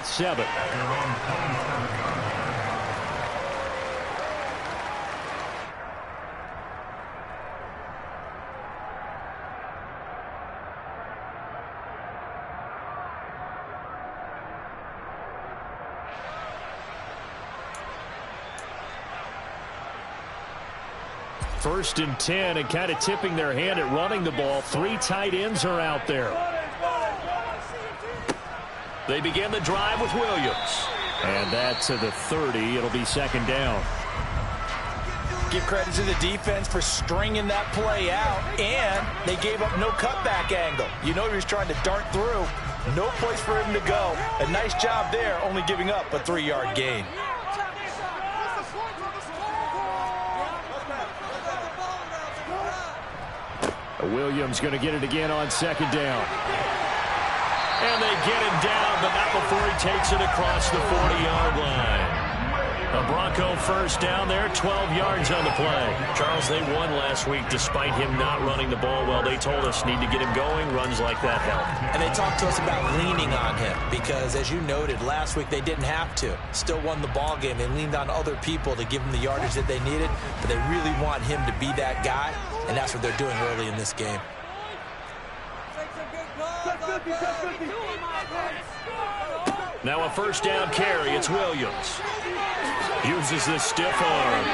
and 7. First and 10, and kind of tipping their hand at running the ball. 3 tight ends are out there. They begin the drive with Williams. And that to the 30. It'll be second down. Give credit to the defense for stringing that play out, and they gave up no cutback angle. You know he was trying to dart through. No place for him to go. A nice job there, only giving up a 3-yard gain. Williams going to get it again on second down. And they get him down, but not before he takes it across the 40-yard line. A Bronco first down there, 12 yards on the play. Charles, they won last week despite him not running the ball well. They told us need to get him going. Runs like that help. And they talked to us about leaning on him because, as you noted, last week they didn't have to. Still won the ball game. They leaned on other people to give them the yardage that they needed, but they really want him to be that guy, and that's what they're doing early in this game. Now a first down carry. It's Williams. Uses this stiff arm.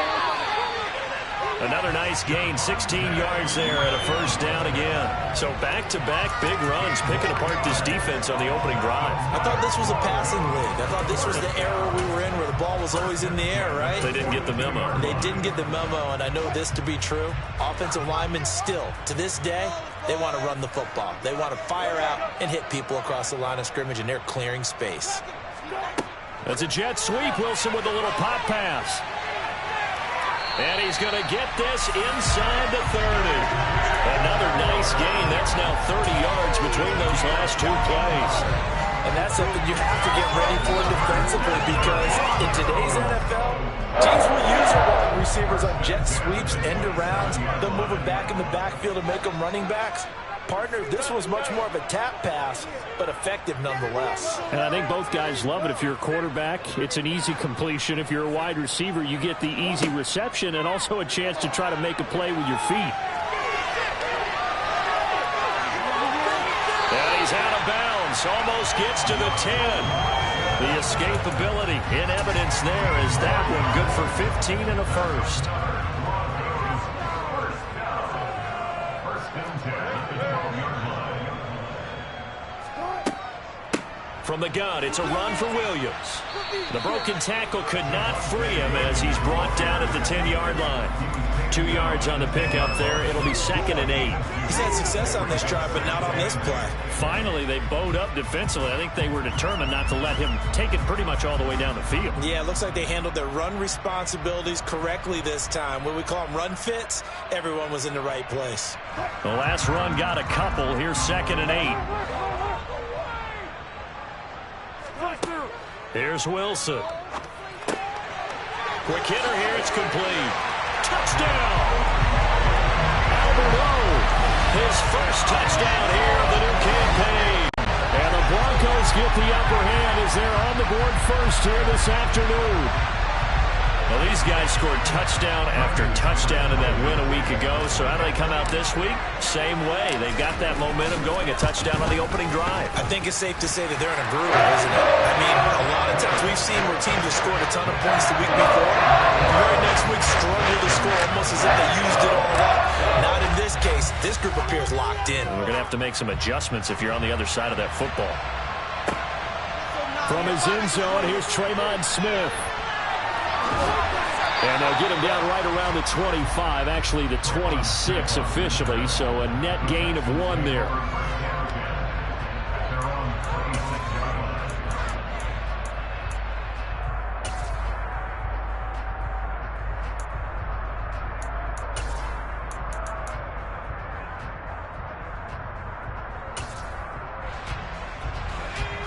Another nice gain, 16 yards there at a first down again. So back-to-back big runs, picking apart this defense on the opening drive. I thought this was a passing league. I thought this was the era we were in where the ball was always in the air, right? They didn't get the memo. They didn't get the memo, and I know this to be true. Offensive linemen still, to this day, they want to run the football. They want to fire out and hit people across the line of scrimmage, and they're clearing space. That's a jet sweep. Wilson with a little pop pass. And he's going to get this inside the 30. Another nice gain. That's now 30 yards between those last 2 plays. And that's something you have to get ready for defensively because in today's NFL, teams will use their wide receivers on jet sweeps, end arounds. They'll move them back in the backfield and make them running backs. Partner, this was much more of a tap pass, but effective nonetheless. And I think both guys love it. If you're a quarterback, it's an easy completion. If you're a wide receiver, you get the easy reception and also a chance to try to make a play with your feet. And he's out of bounds. Almost gets to the 10. The escapability in evidence there is that one good for 15 and a first. From the gun, it's a run for Williams. The broken tackle could not free him as he's brought down at the 10-yard line. 2 yards on the pickup there. It'll be second and 8. He's had success on this drive, but not on this play. Finally, they bowed up defensively. I think they were determined not to let him take it pretty much all the way down the field. Yeah, it looks like they handled their run responsibilities correctly this time. What we call them run fits, everyone was in the right place. The last run got a couple. Here's second and 8. Here's Wilson. Quick hitter here. It's complete. Touchdown! Albert O, his first touchdown here of the new campaign. And the Broncos get the upper hand as they're on the board first here this afternoon. Well, these guys scored touchdown after touchdown in that win a week ago. So how do they come out this week? Same way. They've got that momentum going. A touchdown on the opening drive. I think it's safe to say that they're in a groove, isn't it? I mean, a lot of times we've seen where teams have scored a ton of points the week before. The very next week struggle to score almost as if they used it all up. Not in this case. This group appears locked in. We're going to have to make some adjustments if you're on the other side of that football. From his end zone, here's Tremont Smith. And they'll get him down right around the 25, actually the 26 officially, so a net gain of 1 there.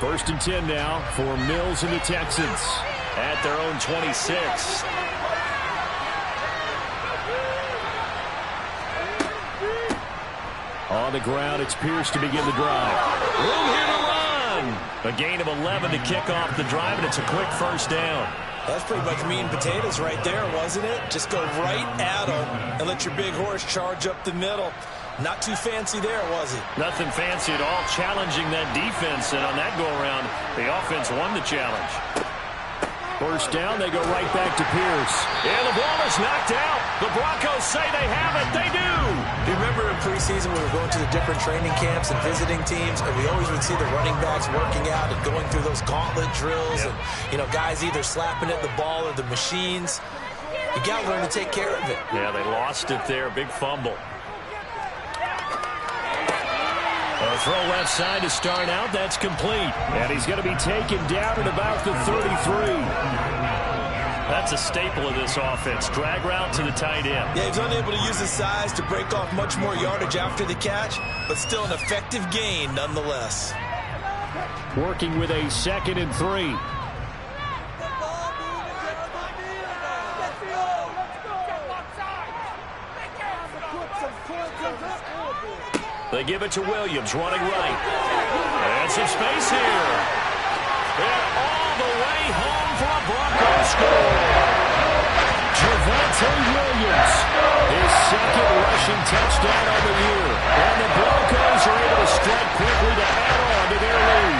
First and 10 now for Mills and the Texans at their own 26. On the ground, it's Pierce to begin the drive. Room here to run. run. A gain of 11 to kick off the drive, and it's a quick first down. That's pretty much meat and potatoes right there, wasn't it? Just go right at them and let your big horse charge up the middle. Not too fancy there, was it? Nothing fancy at all, challenging that defense, and on that go-around, the offense won the challenge. First down, they go right back to Pierce. And the ball is knocked out. The Broncos say they have it. They do. You remember in preseason we were going to the different training camps and visiting teams, and we always would see the running backs working out and going through those gauntlet drills, and, you know, guys either slapping at the ball or the machines. You got to learn to take care of it. Yeah, they lost it there. Big fumble. A throw left side to start out. That's complete. And he's going to be taken down at about the 33. That's a staple of this offense. Drag route to the tight end. Yeah, he's unable to use his size to break off much more yardage after the catch, but still an effective gain nonetheless. Working with a 2nd and 3. They give it to Williams, running right. And some space here. And all the way home for a Broncos score. Javonte Williams, his 2nd rushing touchdown of the year. And the Broncos are able to strike quickly to add on to their lead.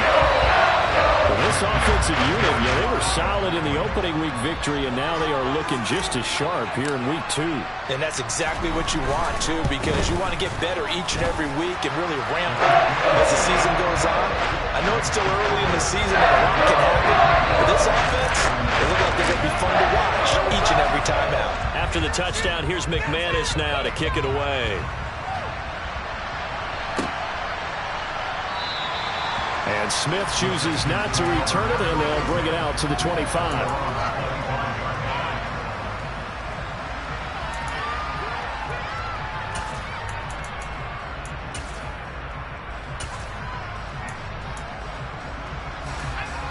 Well, this offensive unit, yeah, they were solid in the opening week victory, and now they are looking just as sharp here in week 2. And that's exactly what you want, too, because you want to get better each and every week and really ramp up as the season goes on. I know it's still early in the season and a lot can happen, but this offense, they look like they're going to be fun to watch each and every time out. After the touchdown, here's McManus now to kick it away. And Smith chooses not to return it, and they'll bring it out to the 25.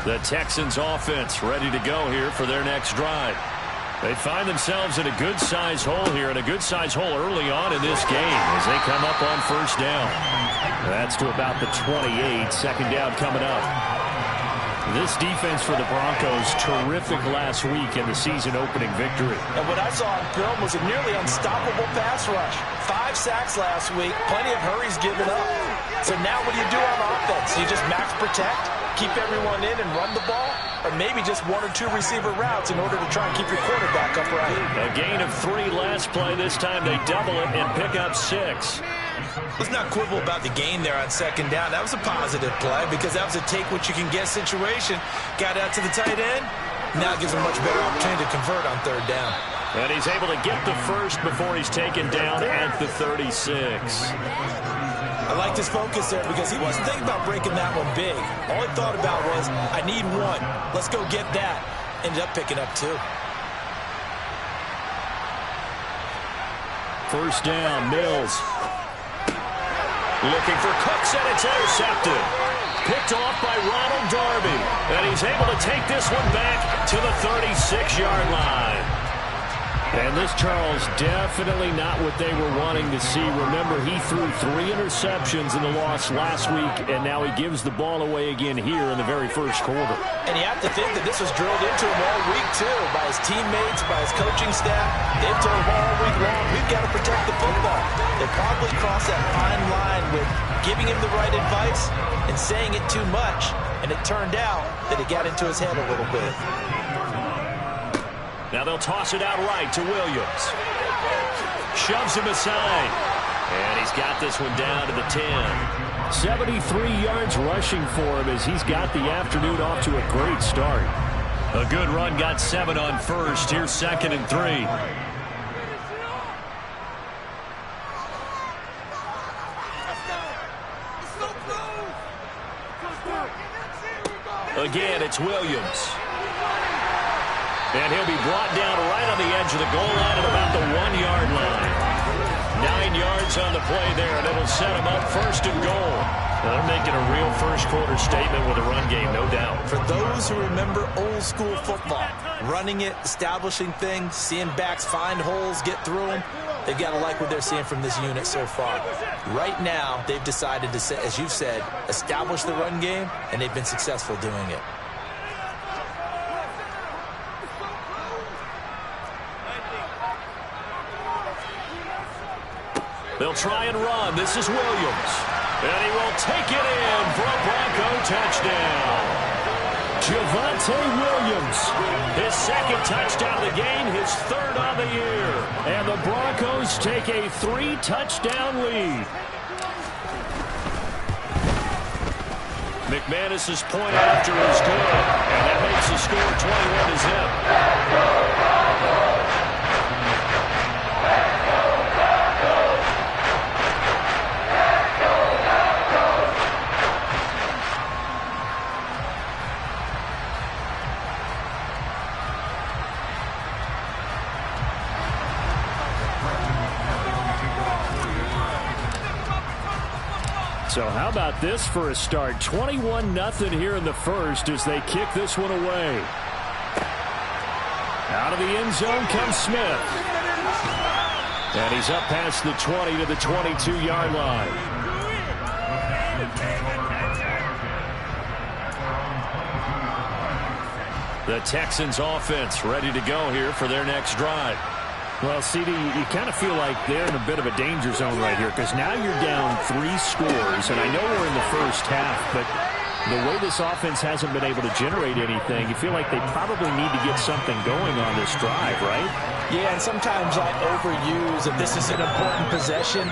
The Texans offense ready to go here for their next drive. They find themselves in a good-sized hole here, and a good-sized hole early on in this game as they come up on first down. That's to about the 28. Second down coming up. This defense for the Broncos, terrific last week in the season-opening victory. And what I saw on film was a nearly unstoppable pass rush. 5 sacks last week, plenty of hurries given up. So now what do you do on offense? You just max protect, keep everyone in and run the ball, or maybe just 1 or 2 receiver routes in order to try and keep your quarterback upright. A gain of 3 last play. This time they double it and pick up 6. Let's not quibble about the gain there on second down. That was a positive play because that was a take-what-you-can-get situation. Got out to the tight end. Now it gives him a much better opportunity to convert on third down. And he's able to get the first before he's taken down at the 36. I like his focus there because he wasn't thinking about breaking that one big. All he thought about was, I need 1. Let's go get that. Ended up picking up 2. First down, Mills. Looking for Cooks, and it's intercepted. Picked off by Ronald Darby. And he's able to take this one back to the 36-yard line. And this, Charles, definitely not what they were wanting to see. Remember, he threw 3 interceptions in the loss last week, and now he gives the ball away again here in the very first quarter. And you have to think that this was drilled into him all week, too, by his teammates, by his coaching staff. They've told him all week long, we've got to protect the football. They probably crossed that fine line with giving him the right advice and saying it too much, and it turned out that it got into his head a little bit. Now they'll toss it out right to Williams. Shoves him aside. And he's got this one down to the 10. 73 yards rushing for him as he's got the afternoon off to a great start. A good run, got 7 on first. Here's 2nd and 3. Again, it's Williams. And he'll be brought down right on the edge of the goal line at about the 1-yard line. 9 yards on the play there, and it'll set him up first and goal. Well, they're making a real first-quarter statement with a run game, no doubt. For those who remember old-school football, running it, establishing things, seeing backs find holes, get through them, They've got to like what they're seeing from this unit so far. Right now, they've decided to, as you've said, establish the run game, and they've been successful doing it. They'll try and run. This is Williams. And he will take it in for a Bronco touchdown. Javonte Williams, his second touchdown of the game, his third on the year. And the Broncos take a 3-touchdown lead. McManus's point after is good. And that makes the score 21-0. So how about this for a start? 21-0 here in the first as they kick this one away. Out of the end zone comes Smith. And he's up past the 20 to the 22-yard line. The Texans offense ready to go here for their next drive. Well, CD, you kind of feel like they're in a bit of a danger zone right here because now you're down 3 scores, and I know we're in the first half, but the way this offense hasn't been able to generate anything, you feel like they probably need to get something going on this drive, right? Yeah, and sometimes I overuse if this is an important possession,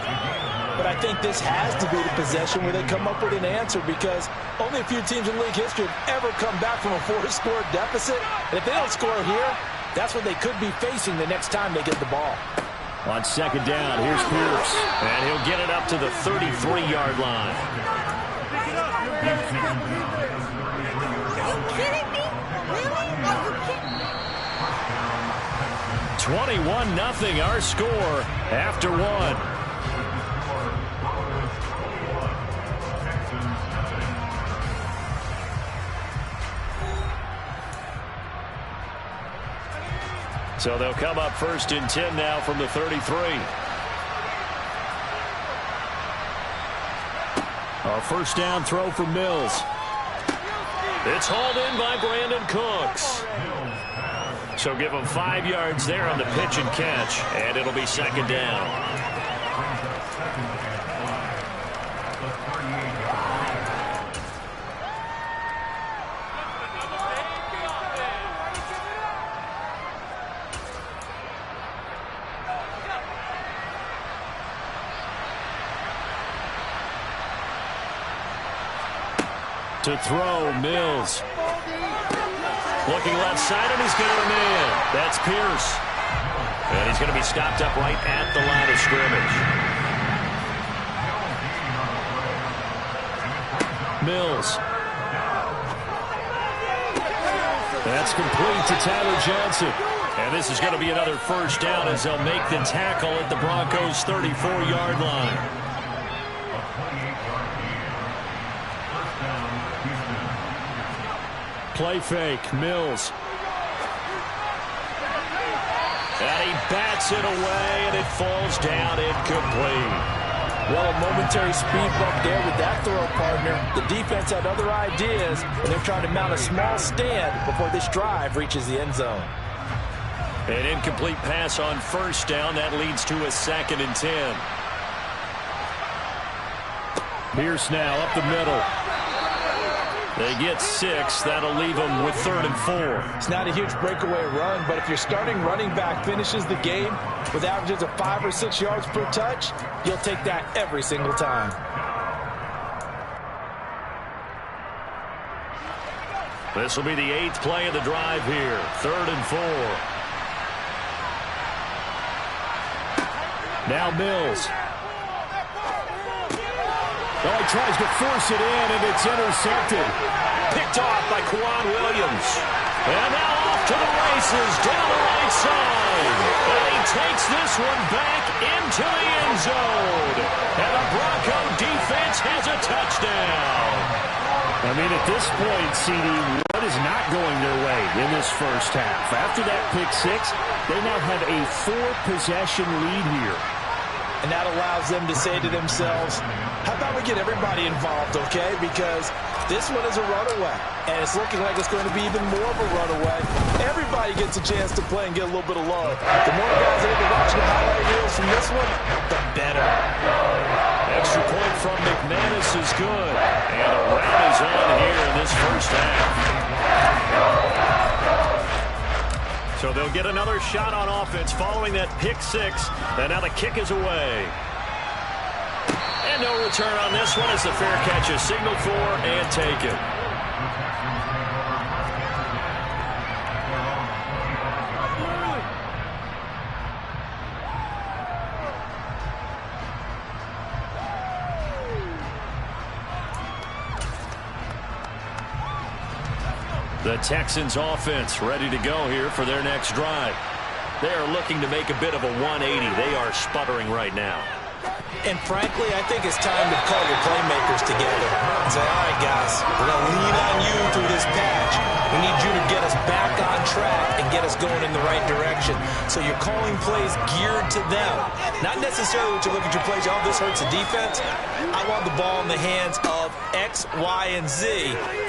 but I think this has to be the possession where they come up with an answer because only a few teams in league history have ever come back from a 4-score deficit, and if they don't score here, that's what they could be facing the next time they get the ball. On second down, here's Pierce. And he'll get it up to the 33-yard line. Are you kidding me? Really? Are you kidding? 21-0 our score after 1. So they'll come up 1st and 10 now from the 33. A first down throw for Mills. It's hauled in by Brandon Cooks. So give him 5 yards there on the pitch and catch, and it'll be second down. To throw, Mills. Looking left side, and he's got him in. That's Pierce. And he's going to be stopped up right at the line of scrimmage. Mills. That's complete to Tyler Johnson. And this is going to be another first down as they'll make the tackle at the Broncos' 34-yard line. Play fake, Mills. And he bats it away, and it falls down incomplete. Well, a momentary speed bump there with that throw partner. The defense had other ideas, and they're trying to mount a small stand before this drive reaches the end zone. An incomplete pass on first down. That leads to a 2nd and 10. Pierce now up the middle. They get 6. That'll leave them with 3rd and 4. It's not a huge breakaway run, but if your starting running back finishes the game with averages of 5 or 6 yards per touch, you'll take that every single time. This will be the 8th play of the drive here. 3rd and 4. Now Mills. Oh, he tries to force it in, and it's intercepted. Picked off by Quan Williams. And now off to the races down the right side. And he takes this one back into the end zone. And the Bronco defense has a touchdown. I mean, at this point, CD, what is not going their way in this first half? After that pick 6, They now have a 4-possession lead here. And that allows them to say to themselves, how about we get everybody involved, okay? Because this one is a runaway, and it's looking like it's going to be even more of a runaway. Everybody gets a chance to play and get a little bit of love. The more guys that are watching the highlight reels from this one, the better. Extra point from McManus is good. And a round is on here in this first half. So they'll get another shot on offense following that pick six. And now the kick is away. And no return on this one as the fair catch is signaled for and taken. The Texans offense ready to go here for their next drive. They are looking to make a bit of a 180. They are sputtering right now. And frankly, I think it's time to call your playmakers together and say, all right, guys, we're going to lean on you through this patch. We need you to get us back on track and get us going in the right direction. So you're calling plays geared to them. Not necessarily to look at your plays, oh, this hurts the defense. I want the ball in the hands of X, Y, and Z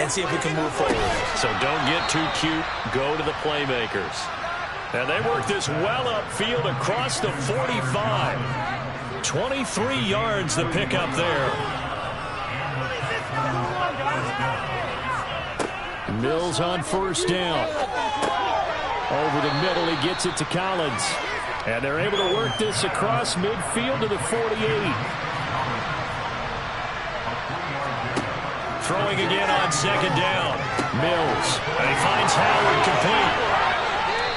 and see if we can move forward. So don't get too cute. Go to the playmakers. And they work this well upfield across the 45. 23 yards to pick up there. Mills on first down. Over the middle, he gets it to Collins. And they're able to work this across midfield to the 48. Throwing again on second down. Mills. And he finds Howard complete.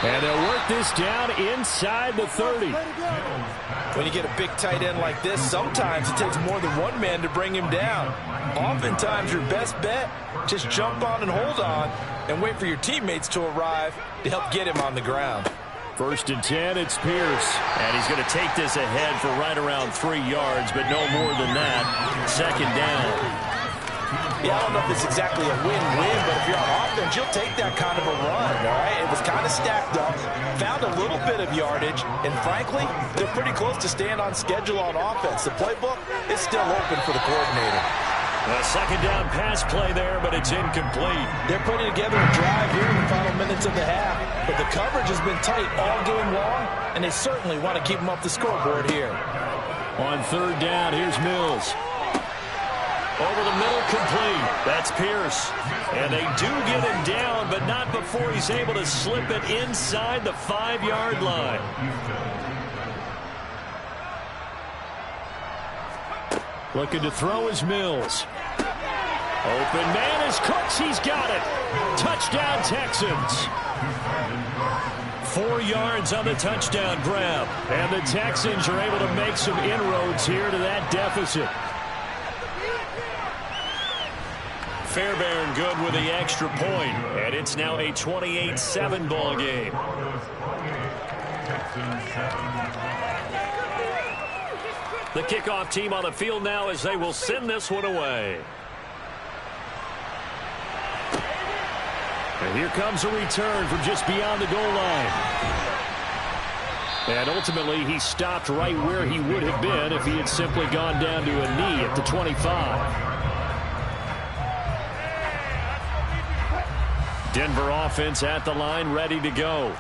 And they'll work this down inside the 30. When you get a big tight end like this, sometimes it takes more than one man to bring him down. Oftentimes, your best bet, just jump on and hold on and wait for your teammates to arrive to help get him on the ground. First and 10, it's Pierce. And he's going to take this ahead for right around 3 yards, but no more than that. Second down. Yeah, I don't know if it's exactly a win-win, but if you're on offense, you'll take that kind of a run, all right? It was kind of stacked up, found a little bit of yardage, and frankly, they're pretty close to staying on schedule on offense. The playbook is still open for the coordinator. A second down pass play there, but it's incomplete. They're putting together a drive here in the final minutes of the half, but the coverage has been tight all game long, and they certainly want to keep them off the scoreboard here. On third down, here's Mills. Over the middle, complete. That's Pierce. And they do get him down, but not before he's able to slip it inside the 5-yard line. Looking to throw is Mills. Open man is Cooks. He's got it. Touchdown, Texans. 4 yards on the touchdown grab. And the Texans are able to make some inroads here to that deficit. Fairbairn good with the extra point, and it's now a 28-7 ball game. The kickoff team on the field now as they will send this one away. And here comes a return from just beyond the goal line. And ultimately, he stopped right where he would have been if he had simply gone down to a knee at the 25. Denver offense at the line, ready to go.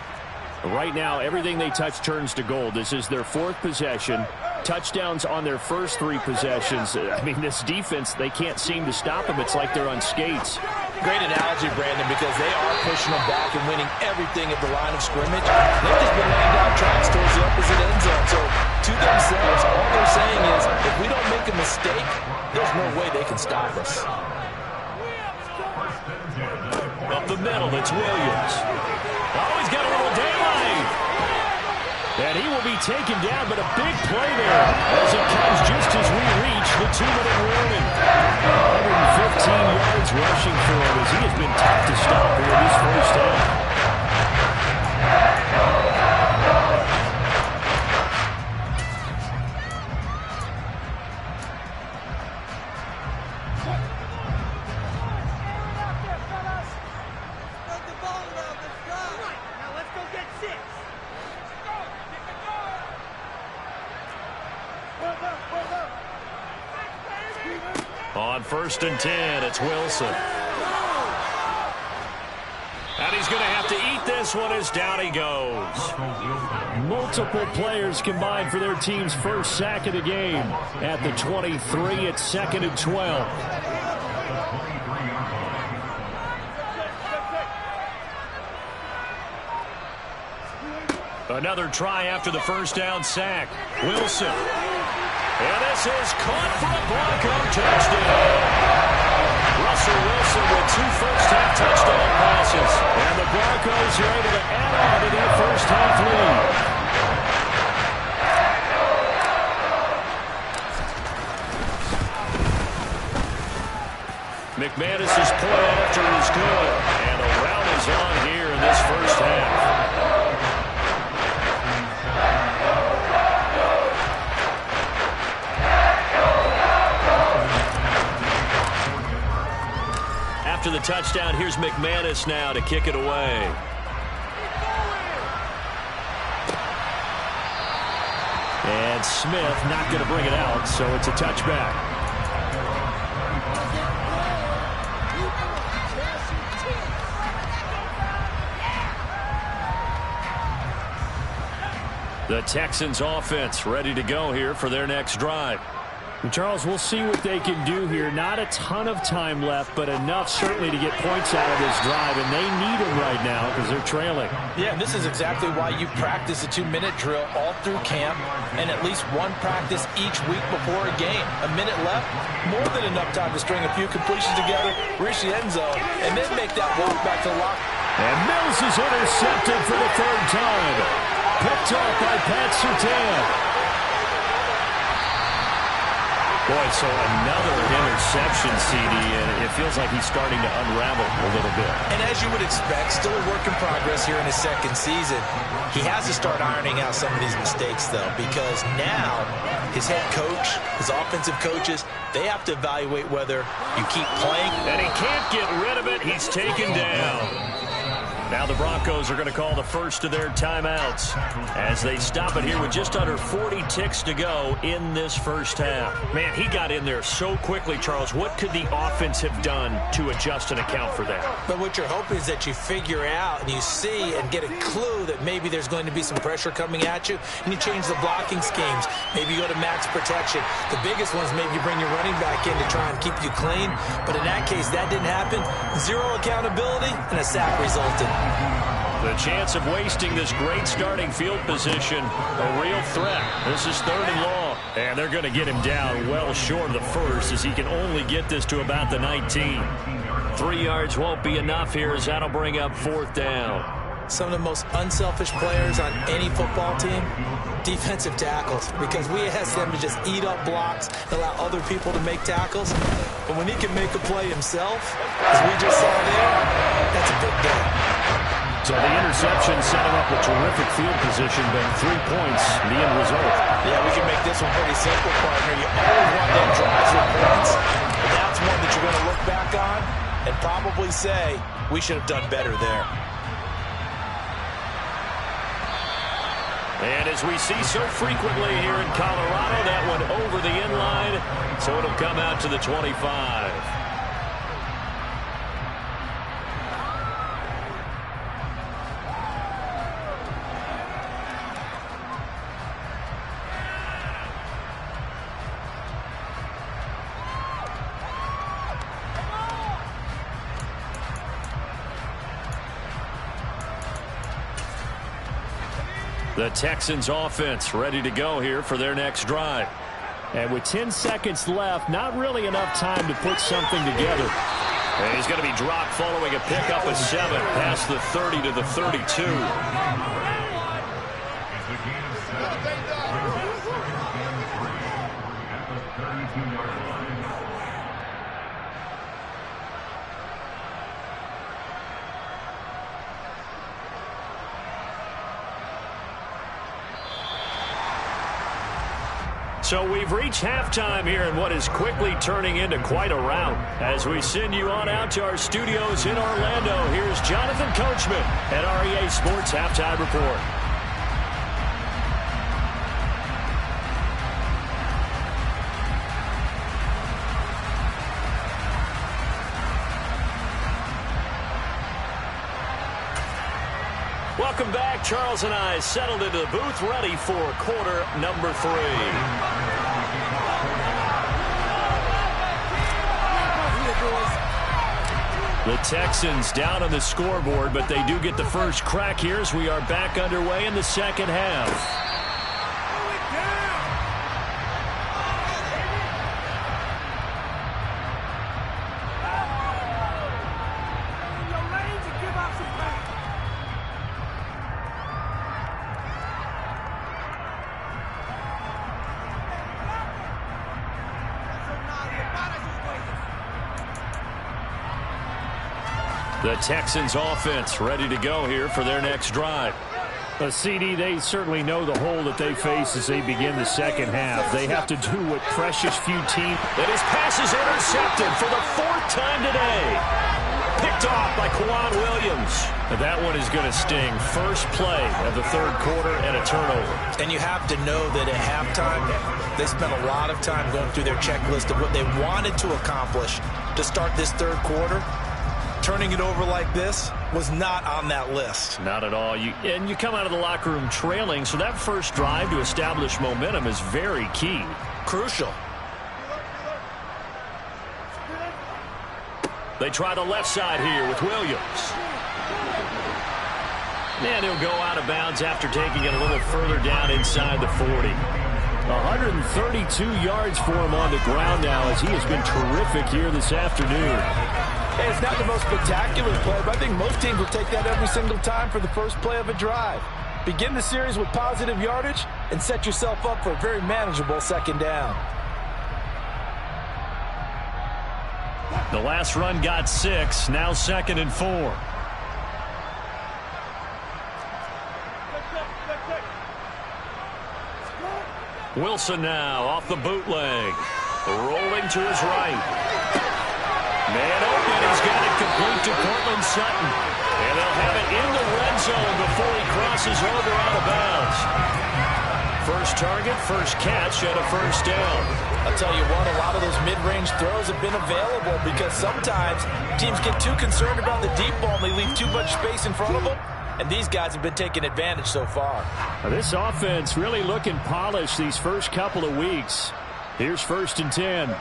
Right now, everything they touch turns to gold. This is their 4th possession. Touchdowns on their first 3 possessions. I mean, this defense, they can't seem to stop them. It's like they're on skates. Great analogy, Brandon, because they are pushing them back and winning everything at the line of scrimmage. They've just been laying down tracks towards the opposite end zone. So, to themselves, all they're saying is, if we don't make a mistake, there's no way they can stop us. Up the middle, it's Williams. Oh, he's got a little daylight. And he will be taken down, but a big play there as it comes just as we reach the 2-minute warning. 115 yards rushing for him as he has been tough to stop here this first half. On 1st and 10, it's Wilson. And he's going to have to eat this one as down he goes. Multiple players combined for their team's first sack of the game. At the 23, it's 2nd and 12. Another try after the first down sack. Wilson. And this is caught for a Bronco touchdown. Russell Wilson with 2 first-half touchdown passes. And the Broncos are able to add on to their first-half lead. McManus's point after is good. And a rout is on here in this first half. After the touchdown, here's McManus now to kick it away. And Smith not going to bring it out, so it's a touchback. The Texans offense ready to go here for their next drive. And Charles, we'll see what they can do here. Not a ton of time left, but enough certainly to get points out of this drive, and they need them right now because they're trailing. Yeah, and this is exactly why you practice a 2-minute drill all through camp and at least one practice each week before a game. A minute left, more than enough time to string a few completions together, reach the end zone, and then make that walk back to the lock. And Mills is intercepted for the 3rd time. Picked off by Pat Surtain. Boy, so another interception, CD, and it feels like he's starting to unravel a little bit. And as you would expect, still a work in progress here in his 2nd season. He has to start ironing out some of these mistakes, though, because now his head coach, his offensive coaches, they have to evaluate whether you keep playing. And he can't get rid of it. He's taken down. Now the Broncos are going to call the first of their timeouts as they stop it here with just under 40 ticks to go in this first half. Man, he got in there so quickly, Charles. What could the offense have done to adjust and account for that? But what you're hoping is that you figure out and you see and get a clue that maybe there's going to be some pressure coming at you, and you change the blocking schemes. Maybe you go to max protection. The biggest ones, maybe you bring your running back in to try and keep you clean. But in that case, that didn't happen. Zero accountability, and a sack resulted. The chance of wasting this great starting field position, a real threat. This is 3rd and long, and they're going to get him down well short of the first as he can only get this to about the 19. 3 yards won't be enough here as that'll bring up 4th down. Some of the most unselfish players on any football team, defensive tackles, because we ask them to just eat up blocks and allow other people to make tackles. But when he can make a play himself, as we just saw there, that's a big day. So the interception set him up a terrific field position, but 3 points, the end result. Yeah, we can make this one pretty simple, partner. You always want them drives with points, and that's one that you're going to look back on and probably say, we should have done better there. And as we see so frequently here in Colorado, that one over the end line, so it'll come out to the 25. The Texans offense ready to go here for their next drive. And with 10 seconds left, not really enough time to put something together. And he's going to be dropped following a pickup of 7 past the 30 to the 32. So we've reached halftime here in what is quickly turning into quite a rout. As we send you on out to our studios in Orlando, here's Jonathan Coachman at REA Sports Halftime Report. Welcome back. Charles and I settled into the booth, ready for quarter number 3. The Texans down on the scoreboard, but they do get the first crack here as we are back underway in the second half. The Texans offense ready to go here for their next drive. CD, they certainly know the hole that they face as they begin the second half. They have to do what precious few teams. And his pass is intercepted for the 4th time today. Picked off by Kwan Williams. And that one is going to sting. First play of the 3rd quarter and a turnover. And you have to know that at halftime, they spent a lot of time going through their checklist of what they wanted to accomplish to start this 3rd quarter. Turning it over like this was not on that list. Not at all. You come out of the locker room trailing, so that first drive to establish momentum is very key. Crucial. They try the left side here with Williams. And he'll go out of bounds after taking it a little further down inside the 40. 132 yards for him on the ground now as he has been terrific here this afternoon. Hey, it's not the most spectacular play, but I think most teams will take that every single time for the first play of a drive. Begin the series with positive yardage and set yourself up for a very manageable second down. The last run got 6, now 2nd and 4. Wilson now off the bootleg. Rolling to his right. Man open, he's got it complete to Cortland Sutton. And they'll have it in the red zone before he crosses over out of bounds. First target, first catch, and a first down. I'll tell you what, a lot of those mid-range throws have been available because sometimes teams get too concerned about the deep ball and they leave too much space in front of them. And these guys have been taking advantage so far. This offense really looking polished these first couple of weeks. Here's 1st and 10.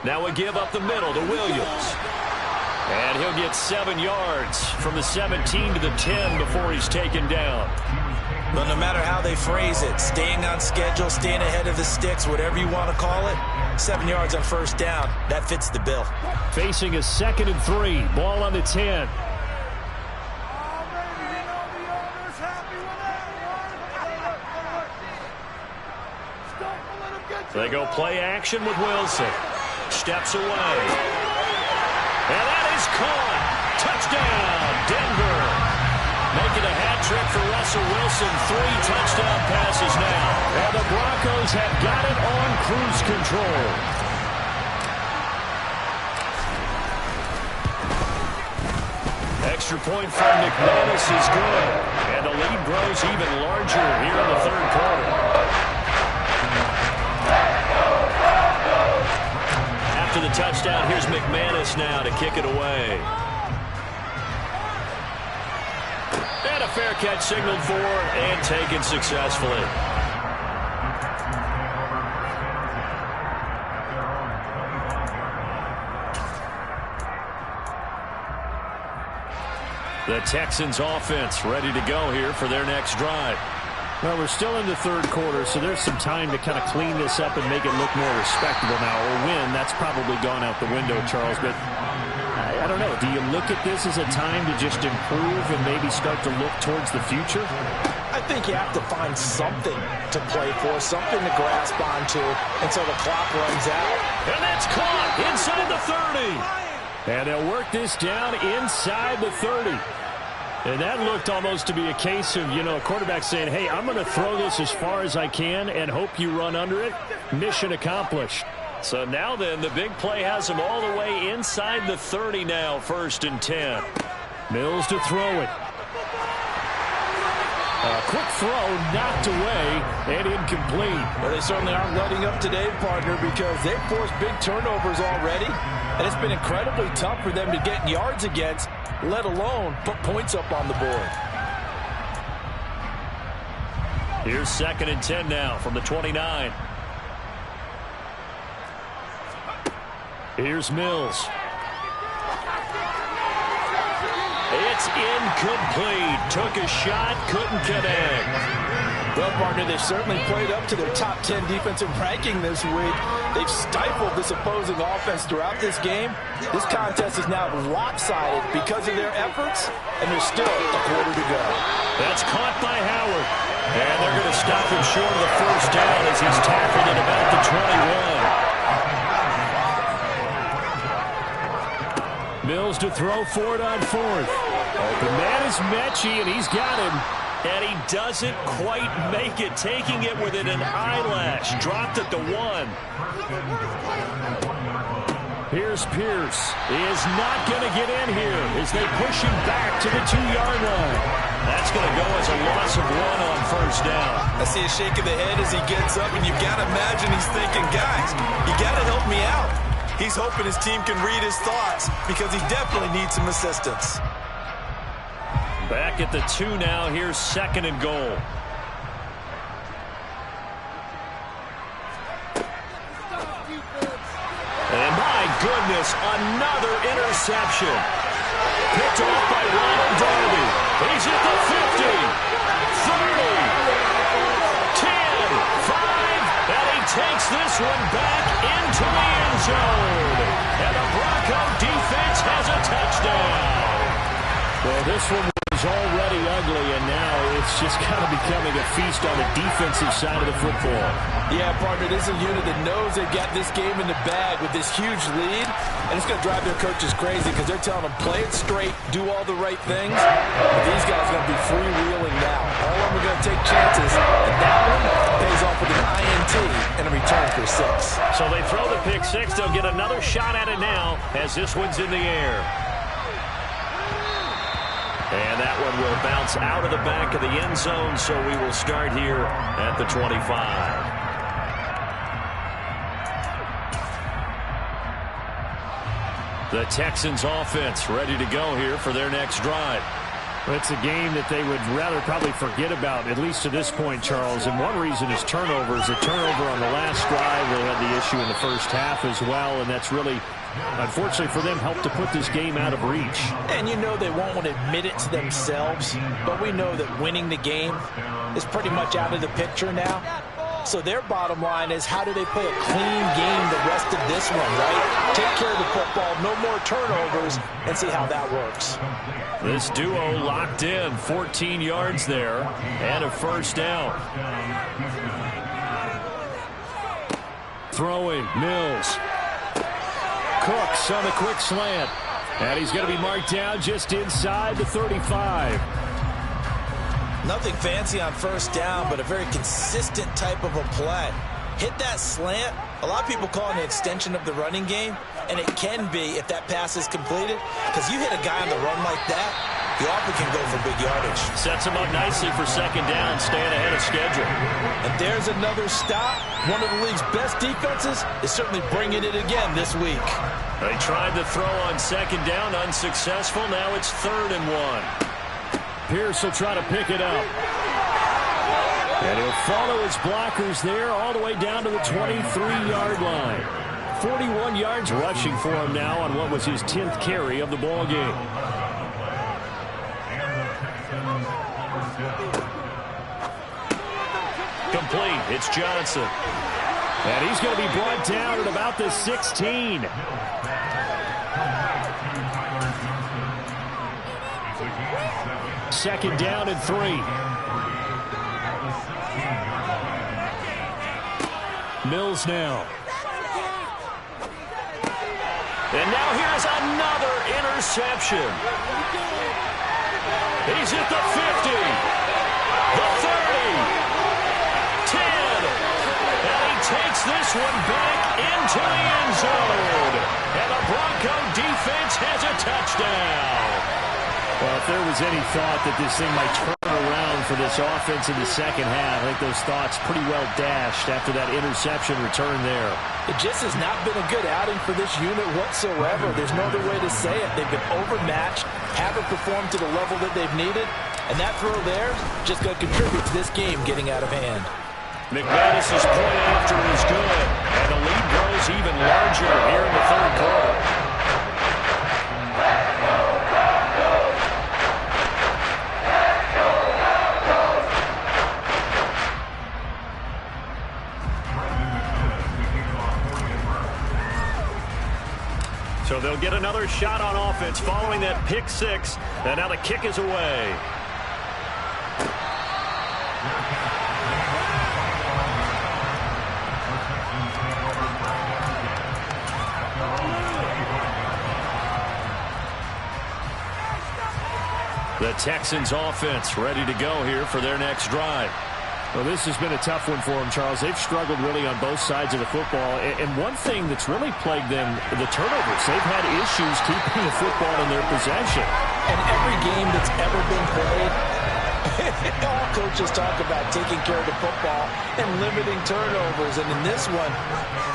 Now we give up the middle to Williams. And he'll get 7 yards from the 17 to the 10 before he's taken down. But no matter how they phrase it, staying on schedule, staying ahead of the sticks, whatever you want to call it, 7 yards on first down, that fits the bill. Facing a 2nd and 3, ball on the 10. They go play action with Wilson. Steps away. And that is caught. Touchdown, Denver. Making a hat trick for Russell Wilson. 3 touchdown passes now. And the Broncos have got it on cruise control. Extra point from McManus is good. And the lead grows even larger here in the 3rd quarter. After the touchdown, here's McManus now to kick it away. And a fair catch signaled for and taken successfully. The Texans offense ready to go here for their next drive. Well, we're still in the 3rd quarter, so there's some time to kind of clean this up and make it look more respectable now. Or win, that's probably gone out the window, Charles. But I don't know. Do you look at this as a time to just improve and maybe start to look towards the future? I think you have to find something to play for, something to grasp onto until the clock runs out. And that's caught inside the 30. And they'll work this down inside the 30. And that looked almost to be a case of, a quarterback saying, hey, I'm going to throw this as far as I can and hope you run under it. Mission accomplished. So now then, the big play has him all the way inside the 30 now, 1st and 10. Mills to throw it. Quick throw, knocked away, and incomplete. Well, they certainly aren't letting up today, partner, because they've forced big turnovers already, and it's been incredibly tough for them to get yards against, let alone put points up on the board. Here's 2nd and 10 now from the 29. Here's Mills. It's incomplete. Took a shot, couldn't connect. Well, partner, they've certainly played up to their top 10 defensive ranking this week. They've stifled this opposing offense throughout this game. This contest is now lopsided because of their efforts, and there's still a quarter to go. That's caught by Howard. And they're going to stop him short of the first down as he's tackled at about the 21. Mills to throw for it on 4th. Open man is Mechie, and he's got him. And he doesn't quite make it, taking it within an eyelash. Dropped at the 1. Here's Pierce. He is not going to get in here as they push him back to the 2-yard line. That's going to go as a loss of 1 on first down. I see a shake of the head as he gets up, and you've got to imagine he's thinking, guys, you got to help me out. He's hoping his team can read his thoughts because he definitely needs some assistance. Back at the 2 now. Here's 2nd and goal. And my goodness, another interception. Picked off by Ronald Darby. He's at the 50, 30, 10, 5, and he takes this one back into the end zone. And the Bronco defense has a touchdown. Well, this one was already ugly, and now it's just kind of becoming a feast on the defensive side of the football. Yeah, partner, this is a unit that knows they've got this game in the bag with this huge lead, and it's going to drive their coaches crazy because they're telling them, play it straight, do all the right things. But these guys are going to be freewheeling now. All of them are going to take chances, and that one pays off with an INT and a return for 6. So they throw the pick 6. They'll get another shot at it now as this one's in the air. And that one will bounce out of the back of the end zone, so we will start here at the 25. The Texans offense ready to go here for their next drive. It's a game that they would rather probably forget about, at least to this point, Charles. And one reason is turnovers. A turnover on the last drive. They had the issue in the first half as well, and that's really, unfortunately for them, helped to put this game out of reach. And you know they won't want to admit it to themselves, but we know that winning the game is pretty much out of the picture now. So their bottom line is, how do they play a clean game the rest of this one, right? Take care of the football, no more turnovers, and see how that works. This duo locked in, 14 yards there, and a first down. Throwing, Mills. Cooks on a quick slant. And he's going to be marked down just inside the 35. Nothing fancy on first down, but a very consistent type of a play. Hit that slant. A lot of people call it an extension of the running game, and it can be if that pass is completed, because you hit a guy on the run like that, you often can go for big yardage. Sets him up nicely for second down, staying ahead of schedule. And there's another stop. One of the league's best defenses is certainly bringing it again this week. They tried to throw on second down, unsuccessful. Now it's 3rd and 1. Pierce will try to pick it up. And he'll follow his blockers there all the way down to the 23-yard line. 41 yards rushing for him now on what was his 10th carry of the ball game. Complete. It's Johnson. And he's going to be brought down at about the 16. Second down and 3. Mills now. And now here's another interception. He's at the 50, the 30, 10, and he takes this one back into the end zone. And the Bronco defense has a touchdown. Well, if there was any thought that this thing might turn around for this offense in the second half. I think those thoughts pretty well dashed after that interception return there. It just has not been a good outing for this unit whatsoever. There's no other way to say it. They've been overmatched, haven't performed to the level that they've needed, and that throw there just going to contribute to this game getting out of hand. McManus's point after is good, and the lead grows even larger here in the third quarter. So they'll get another shot on offense following that pick six, and now the kick is away. The Texans offense ready to go here for their next drive. Well, this has been a tough one for them, Charles. They've struggled really on both sides of the football. And one thing that's really plagued them, the turnovers. They've had issues keeping the football in their possession. And every game that's ever been played, all coaches talk about taking care of the football and limiting turnovers. And in this one,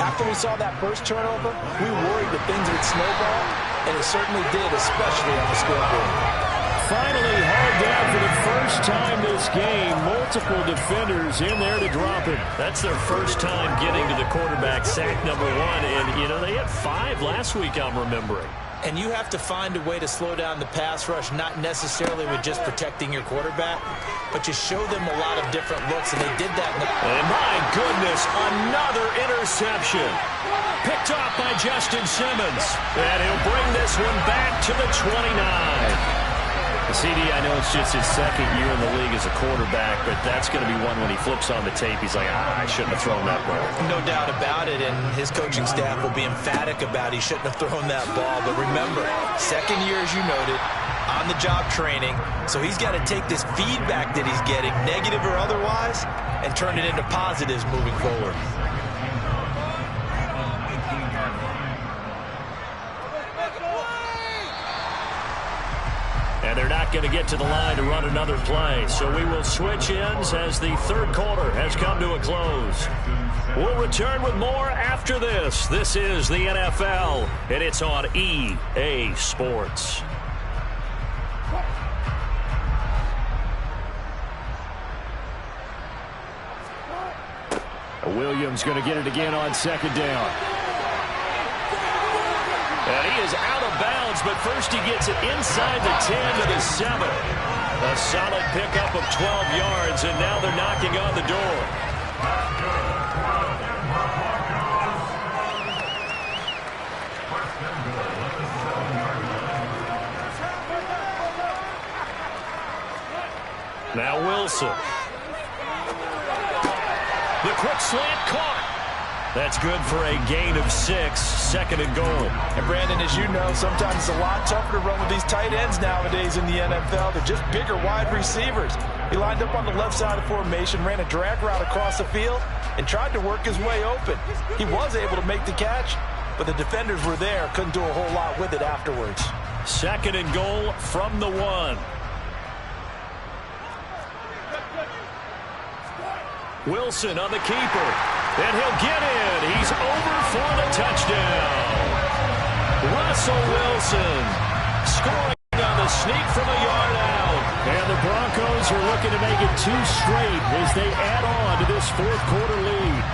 after we saw that first turnover, we worried that things would snowball, and it certainly did, especially on the scoreboard. Finally hauled down for the first time this game. Multiple defenders in there to drop it. That's their first time getting to the quarterback, sack number one. And, you know, they had 5 last week, I'm remembering. And you have to find a way to slow down the pass rush, not necessarily with just protecting your quarterback, but you show them a lot of different looks, and they did that. And my goodness, another interception. Picked off by Justin Simmons. And he'll bring this one back to the 29. CD, I know it's just his second year in the league as a quarterback, but that's going to be one when he flips on the tape, he's like, I shouldn't have thrown that ball. No doubt about it, and his coaching staff will be emphatic about he shouldn't have thrown that ball. But remember, second year, as you noted, on-the-job training, so he's got to take this feedback that he's getting, negative or otherwise, and turn it into positives moving forward. And they're not going to get to the line to run another play. So we will switch ends as the third quarter has come to a close. We'll return with more after this. This is the NFL, and it's on EA Sports. Williams going to get it again on second down. And he is out of bounds, but first he gets it inside the 10 to the 7. A solid pickup of 12 yards, and now they're knocking on the door. Now Wilson. The quick slant caught. That's good for a gain of 6, second and goal. And Brandon, as you know, sometimes it's a lot tougher to run with these tight ends nowadays in the NFL. They're just bigger wide receivers. He lined up on the left side of formation, ran a drag route across the field, and tried to work his way open. He was able to make the catch, but the defenders were there, couldn't do a whole lot with it afterwards. Second and goal from the 1. Wilson on the keeper. And he'll get in. He's over for the touchdown. Russell Wilson scoring on the sneak from a yard out. And the Broncos are looking to make it 2 straight as they add on to this fourth quarter lead.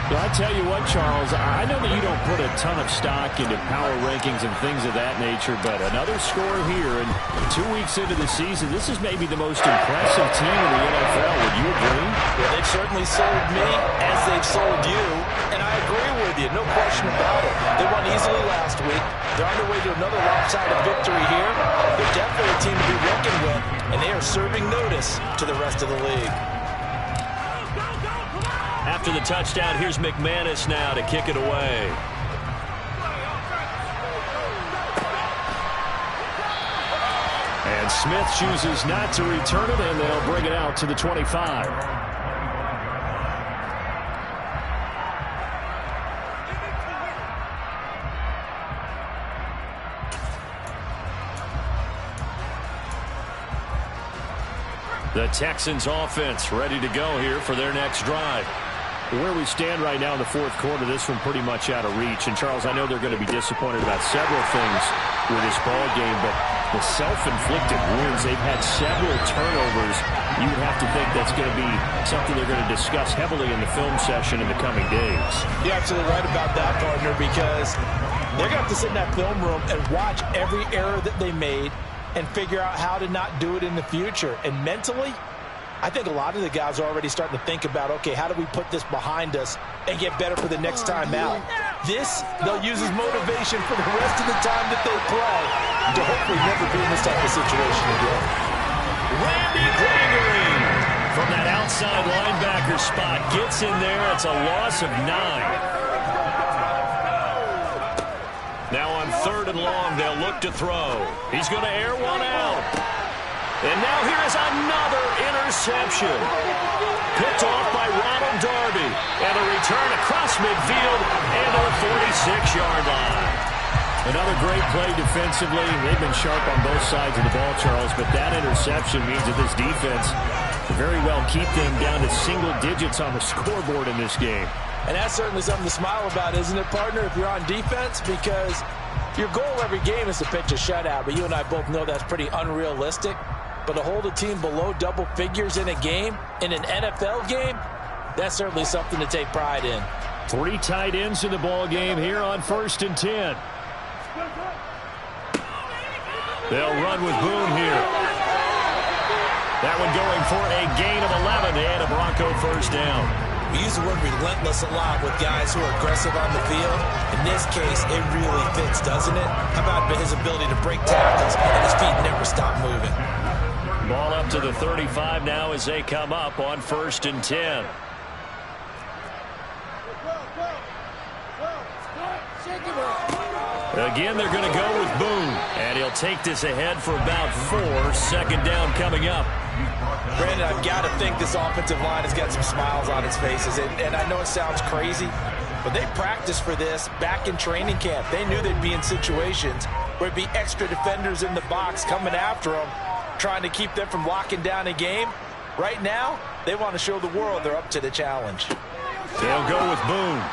Well, I tell you what, Charles, I know that you don't put a ton of stock into power rankings and things of that nature, but another score here, and 2 weeks into the season, this is maybe the most impressive team in the NFL. Would you agree? Well, they've certainly sold me as they've sold you, and I agree with you, no question about it. They won easily last week. They're on their way to another lopsided victory here. They're definitely a team to be reckoned with, and they are serving notice to the rest of the league. After the touchdown, here's McManus now to kick it away. And Smith chooses not to return it, and they'll bring it out to the 25. The Texans offense ready to go here for their next drive. Where we stand right now in the fourth quarter, this one pretty much out of reach. And, Charles, I know they're going to be disappointed about several things with this ball game, but the self-inflicted wounds, they've had several turnovers. You would have to think that's going to be something they're going to discuss heavily in the film session in the coming days. You're absolutely right about that, partner, because they're going to have to sit in that film room and watch every error that they made and figure out how to not do it in the future. And mentally, I think a lot of the guys are already starting to think about, okay, how do we put this behind us and get better for the next time out? This, they'll use as motivation for the rest of the time that they play to hopefully never be in this type of situation again. Randy Gregory from that outside linebacker spot gets in there. It's a loss of 9. Now on 3rd and long, they'll look to throw. He's going to air one out. And now here is another interception. Picked off by Ronald Darby. And a return across midfield and to the 46-yard line. Another great play defensively. They've been sharp on both sides of the ball, Charles, but that interception means that this defense very well keep them down to single digits on the scoreboard in this game. And that's certainly something to smile about, isn't it, partner, if you're on defense? Because your goal every game is to pitch a shutout, but you and I both know that's pretty unrealistic. But to hold a team below double figures in a game, in an NFL game, that's certainly something to take pride in. 3 tight ends in the ball game here on 1st and 10. They'll run with Boone here. That one going for a gain of 11 and a Bronco first down. We use the word relentless a lot with guys who are aggressive on the field. In this case, it really fits, doesn't it? How about his ability to break tackles and his feet never stop moving? Ball up to the 35 now as they come up on 1st and 10. Again, they're going to go with Boone, and he'll take this ahead for about 4. 2nd down coming up. Brandon, I've got to think this offensive line has got some smiles on its faces, and I know it sounds crazy, but they practiced for this back in training camp. They knew they'd be in situations where it'd be extra defenders in the box coming after them, trying to keep them from locking down a game. Right now, they want to show the world they're up to the challenge. They'll go with Boone.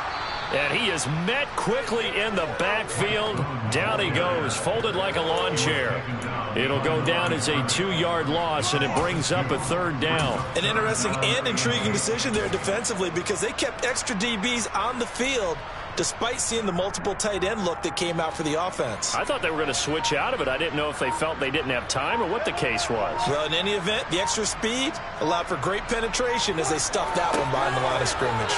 And he is met quickly in the backfield. Down he goes, folded like a lawn chair. It'll go down as a 2-yard loss, and it brings up a 3rd down. An interesting and intriguing decision there defensively, because they kept extra DBs on the field despite seeing the multiple tight end look that came out for the offense. I thought they were going to switch out of it. I didn't know if they felt they didn't have time or what the case was. Well, in any event, the extra speed allowed for great penetration as they stuffed that one behind the line of scrimmage.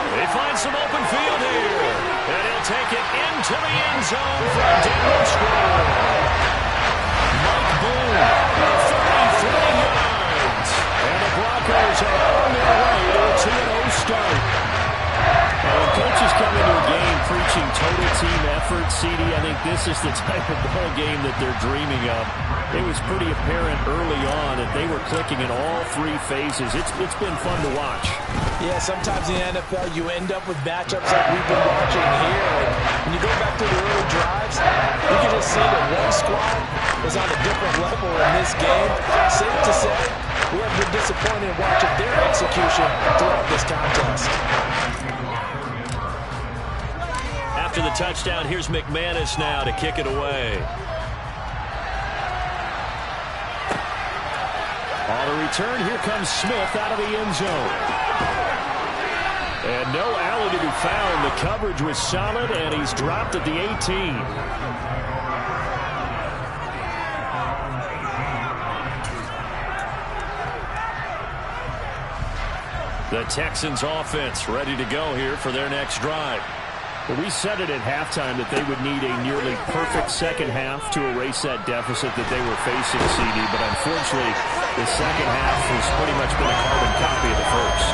They find some open field here. And he'll take it into the end zone for a down score. Mike Boone, 33 yards. And the Broncos are on their way to a 2-0 start. Now, when coaches come into a game preaching total team effort, CD, I think this is the type of ball game that they're dreaming of. It was pretty apparent early on that they were clicking in all 3 phases. It's been fun to watch. Yeah, sometimes in the NFL you end up with matchups like we've been watching here. And when you go back to the early drives, you can just see that one squad is on a different level in this game. Safe to say, we have been disappointed in watching their execution throughout this contest. After the touchdown, here's McManus now to kick it away. On the return, here comes Smith out of the end zone. And no alley to be found. The coverage was solid, and he's dropped at the 18. The Texans offense ready to go here for their next drive. Well, we said it at halftime that they would need a nearly perfect second half to erase that deficit that they were facing, CD. But unfortunately, the second half has pretty much been a carbon copy of the first.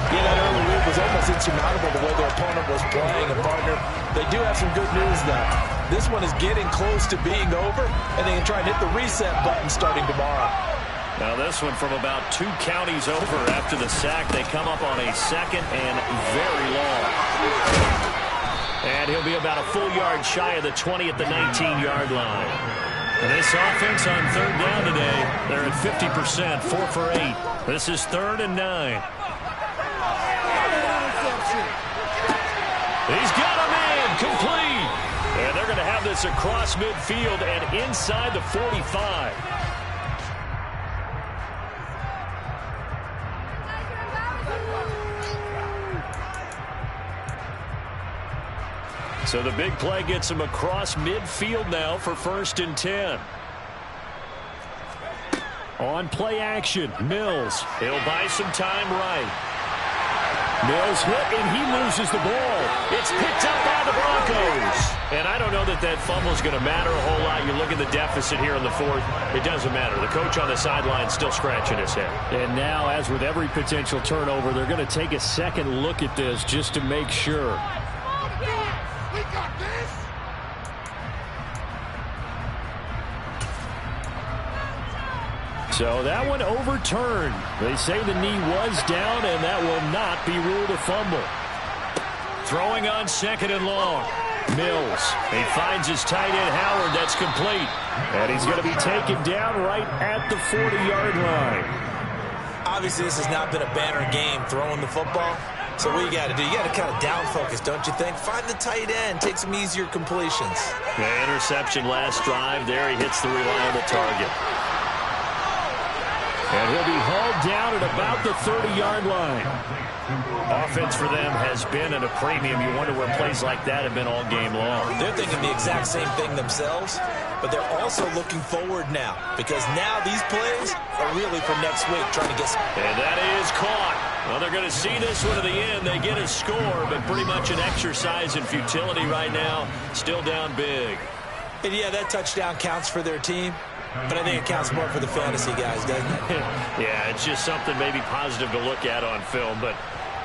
Yeah, that early lead was almost insurmountable the way their opponent was playing. And, partner, they do have some good news, though. This one is getting close to being over, and they can try and hit the reset button starting tomorrow. Now this one from about 2 counties over after the sack. They come up on a 2nd and very long. And he'll be about a full yard shy of the 20 at the 19-yard line. And this offense on third down today, they're at 50%, 4 for 8. This is 3rd and 9. He's got a man, complete. And they're going to have this across midfield and inside the 45. So the big play gets him across midfield now for 1st and 10. On play action, Mills. He'll buy some time right. Mills hit, and he loses the ball. It's picked up by the Broncos. And I don't know that that fumble is going to matter a whole lot. You look at the deficit here in the 4th. It doesn't matter. The coach on the sideline still scratching his head. And now, as with every potential turnover, they're going to take a second look at this just to make sure. We got this. So that one overturned. They say the knee was down, and that will not be ruled a fumble. Throwing on 2nd and long. Mills. He finds his tight end, Howard. That's complete. And he's going to be taken down right at the 40-yard line. Obviously, this has not been a banner game throwing the football. So what you got to do, you got to kind of down focus, don't you think? Find the tight end, take some easier completions. The interception last drive. There he hits the reliable target. And he'll be hauled down at about the 30-yard line. Offense for them has been at a premium. You wonder where plays like that have been all game long. They're thinking the exact same thing themselves, but they're also looking forward now because now these plays are really for next week, trying to get some. And that is caught. Well, they're going to see this one to the end. They get a score, but pretty much an exercise in futility right now. Still down big. And yeah, that touchdown counts for their team, but I think it counts more for the fantasy guys, doesn't it? Yeah, it's just something maybe positive to look at on film, but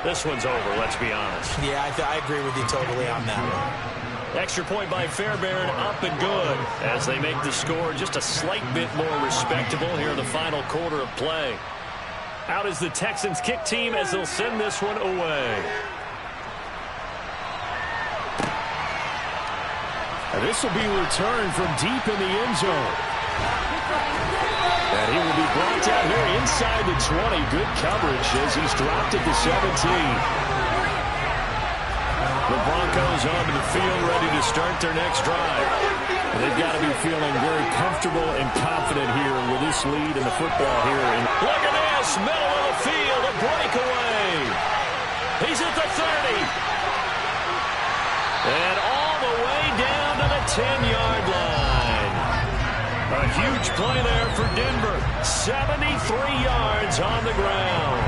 this one's over, let's be honest. Yeah, I agree with you totally on that one. Extra point by Fairbairn, up and good as they make the score just a slight bit more respectable here in the final quarter of play. Out is the Texans kick team as they'll send this one away. And this will be returned from deep in the end zone. And he will be brought down here inside the 20. Good coverage as he's dropped at the 17. The Broncos onto the field ready to start their next drive. They've got to be feeling very comfortable and confident here with this lead in the football here. And look at this, middle of the field, a breakaway. He's at the 30. And all the way down to the 10-yard line. A huge play there for Denver. 73 yards on the ground.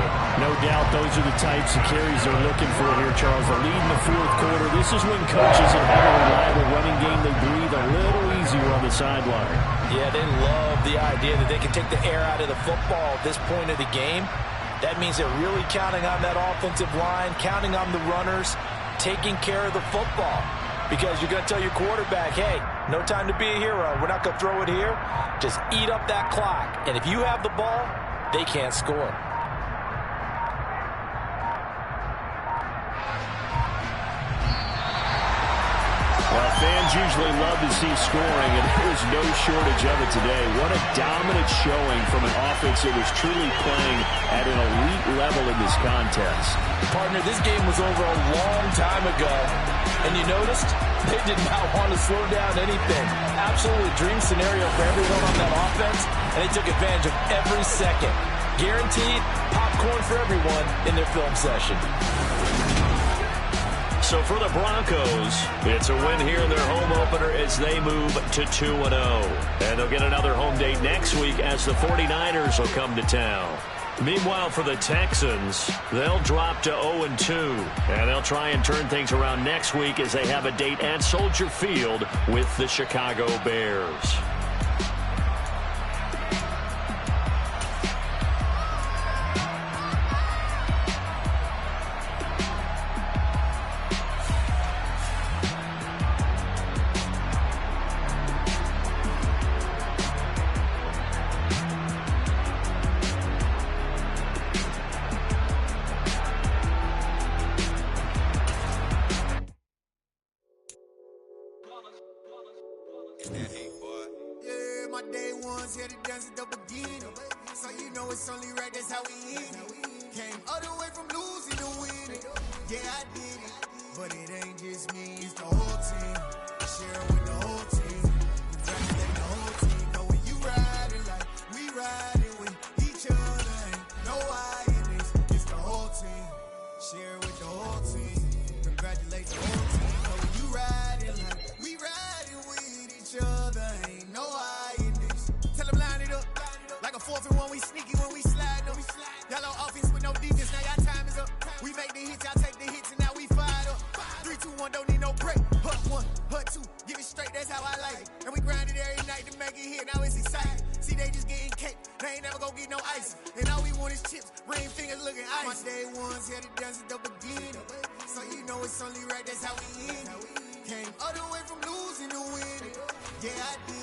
No doubt those are the types of carries they're looking for here, Charles. The lead in the 4th quarter. This is when coaches have a reliable running game. They breathe a little easier on the sideline. Yeah, they love the idea that they can take the air out of the football at this point of the game. That means they're really counting on that offensive line, counting on the runners, taking care of the football. Because you're going to tell your quarterback, hey, no time to be a hero. We're not going to throw it here. Just eat up that clock. And if you have the ball, they can't score. Well, fans usually love to see scoring, and there's no shortage of it today. What a dominant showing from an offense that was truly playing at an elite level in this contest. Partner, this game was over a long time ago, and you noticed they did not want to slow down anything. Absolutely dream scenario for everyone on that offense, and they took advantage of every second. Guaranteed popcorn for everyone in their film session. So for the Broncos, it's a win here in their home opener as they move to 2-0. And they'll get another home date next week as the 49ers will come to town. Meanwhile, for the Texans, they'll drop to 0-2. And they'll try and turn things around next week as they have a date at Soldier Field with the Chicago Bears. That heat, boy. know it's only right, that's how we end it. Came all the way from losing to winning. Yeah, I did it, but it ain't just me, it's the whole team. Share it with the whole team. Congratulate the whole team. Know when you riding like we riding with each other. Ain't no I in this, it's the whole team. Share it with the whole team. Congratulate the whole team. Know when you riding like we riding with each other. Ain't no I in this. Tell them line it up. Like a 4th and 1, we sneaky when we slide up. Y'all on offense with no defense, now y'all time is up. We make the hits, y'all take the hits, and now we fired up. 3, 2, 1, don't need no break. Hut 1, hut 2, give it straight, that's how I like it. And we grind it every night to make it hit, now it's exciting. See, they just getting cake, they ain't never gonna get no ice. And all we want is chips, ring fingers looking ice. My day ones had it done since the beginning. So you know it's only right, that's how we end it. Came all the way from losing to winning. Yeah, I did.